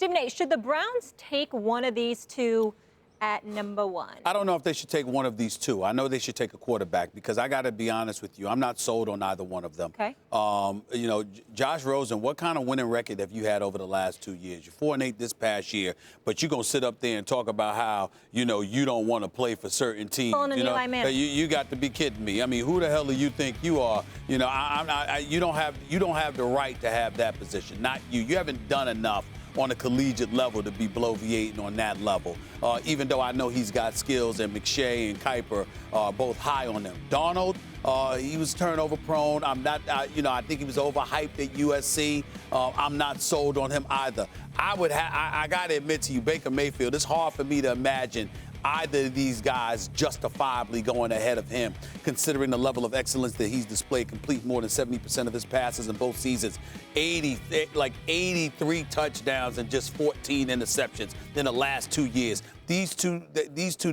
Stephen A., should the Browns take one of these two at number one? I don't know if they should take one of these two. I know they should take a quarterback because I got to be honest with you. I'm not sold on either one of them. Okay. You know, Josh Rosen, what kind of winning record have you had over the last 2 years? You're 4-8 this past year, but you're going to sit up there and talk about how, you know, you don't want to play for certain teams. You know, you got to be kidding me. I mean, who the hell do you think you are? You know, you don't have the right to have that position. Not you. You haven't done enough on a collegiate level to be bloviating on that level, even though I know he's got skills, and McShay and Kiper are both high on them. Darnold, he was turnover prone. I'm not, I think he was overhyped at USC. I'm not sold on him either. I got to admit to you, Baker Mayfield, it's hard for me to imagine either of these guys justifiably going ahead of him, considering the level of excellence that he's displayed, complete more than 70% of his passes in both seasons, 83 touchdowns and just 14 interceptions in the last 2 years. These two,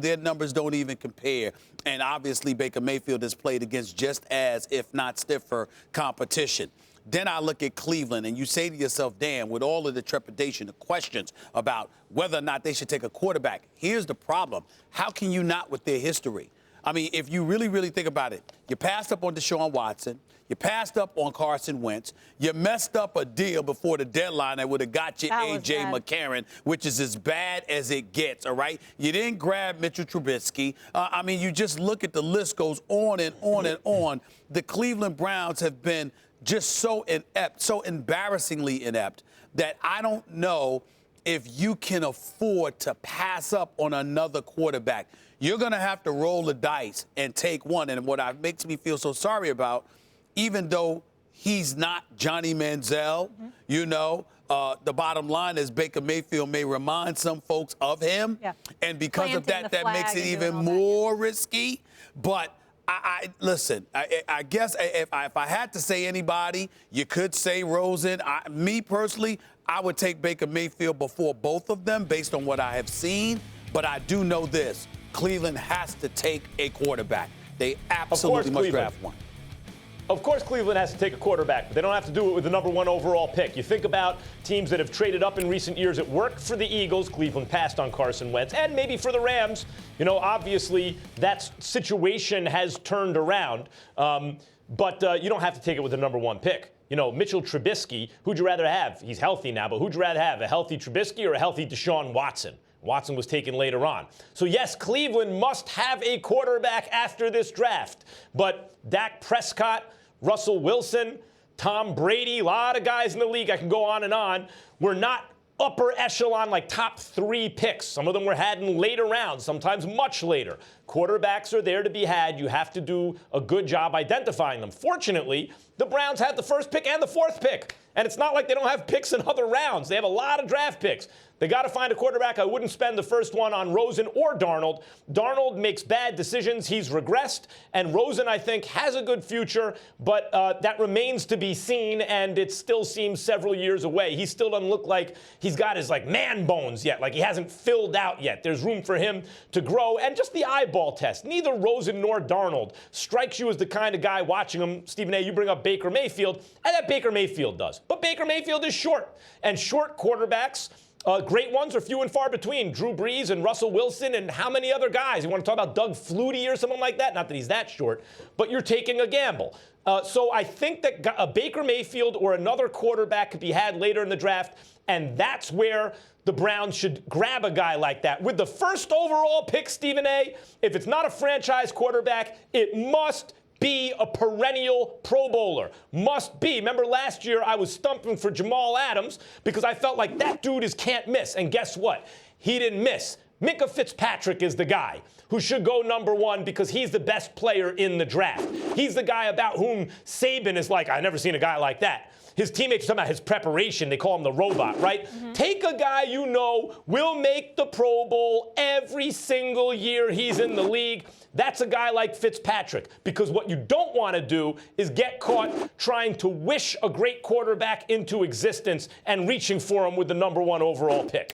their numbers don't even compare. And obviously, Baker Mayfield has played against just as, if not stiffer, competition. Then I look at Cleveland, and you say to yourself, damn, with all of the trepidation, the questions about whether or not they should take a quarterback. Here's the problem. How can you not with their history? I mean, if you really, really think about it, you passed up on Deshaun Watson. You passed up on Carson Wentz. You messed up a deal before the deadline that would have got you A.J. McCarron, which is as bad as it gets, all right? You didn't grab Mitchell Trubisky. I mean, you just look at the list goes on and on and on. The Cleveland Browns have been just so inept, so embarrassingly inept, that I don't know if you can afford to pass up on another quarterback. You're going to have to roll the dice and take one. And what makes me feel so sorry about, even though he's not Johnny Manziel, you know, the bottom line is Baker Mayfield may remind some folks of him. Yeah. And because of that, that makes it even more risky. But listen, I guess if I had to say anybody, you could say Rosen. Me personally, I would take Baker Mayfield before both of them based on what I have seen. But I do know this. Cleveland has to take a quarterback. They absolutely must draft one. Of course, Cleveland has to take a quarterback, but they don't have to do it with the number one overall pick. You think about teams that have traded up in recent years. It worked for the Eagles. Cleveland passed on Carson Wentz. And maybe for the Rams. You know, obviously, that situation has turned around. But you don't have to take it with the number one pick. You know, Mitchell Trubisky, who'd you rather have? He's healthy now, but who'd you rather have, a healthy Trubisky or a healthy Deshaun Watson? Watson was taken later on. So, yes, Cleveland must have a quarterback after this draft. But Dak Prescott, Russell Wilson, Tom Brady, a lot of guys in the league, I can go on, were not upper echelon, like top 3 picks. Some of them were had in later rounds, sometimes much later. Quarterbacks are there to be had. You have to do a good job identifying them. Fortunately, the Browns had the first pick and the 4th pick. And it's not like they don't have picks in other rounds. They have a lot of draft picks. They got to find a quarterback. I wouldn't spend the first one on Rosen or Darnold. Darnold makes bad decisions. He's regressed. And Rosen, I think, has a good future. But that remains to be seen. And it still seems several years away. He still doesn't look like he's got his, man bones yet. Like he hasn't filled out yet. There's room for him to grow. And just the eyeball test. Neither Rosen nor Darnold strikes you as the kind of guy watching him. Stephen A., you bring up Baker Mayfield. And that Baker Mayfield does. But Baker Mayfield is short. And short quarterbacks, great ones, are few and far between. Drew Brees and Russell Wilson and how many other guys? You want to talk about Doug Flutie or someone like that? Not that he's that short, but you're taking a gamble. So I think that a Baker Mayfield or another quarterback could be had later in the draft, and that's where the Browns should grab a guy like that. With the first overall pick, Stephen A., if it's not a franchise quarterback, it must be a perennial Pro Bowler. Must be. Remember last year I was stumping for Jamal Adams because I felt like that dude can't miss. And guess what? He didn't miss. Minkah Fitzpatrick is the guy who should go number one because he's the best player in the draft. He's the guy about whom Saban is like, I've never seen a guy like that. His teammates are talking about his preparation. They call him the robot, right? Take a guy you know will make the Pro Bowl every single year he's in the league. That's a guy like Fitzpatrick, because what you don't want to do is get caught trying to wish a great quarterback into existence and reaching for him with the number one overall pick.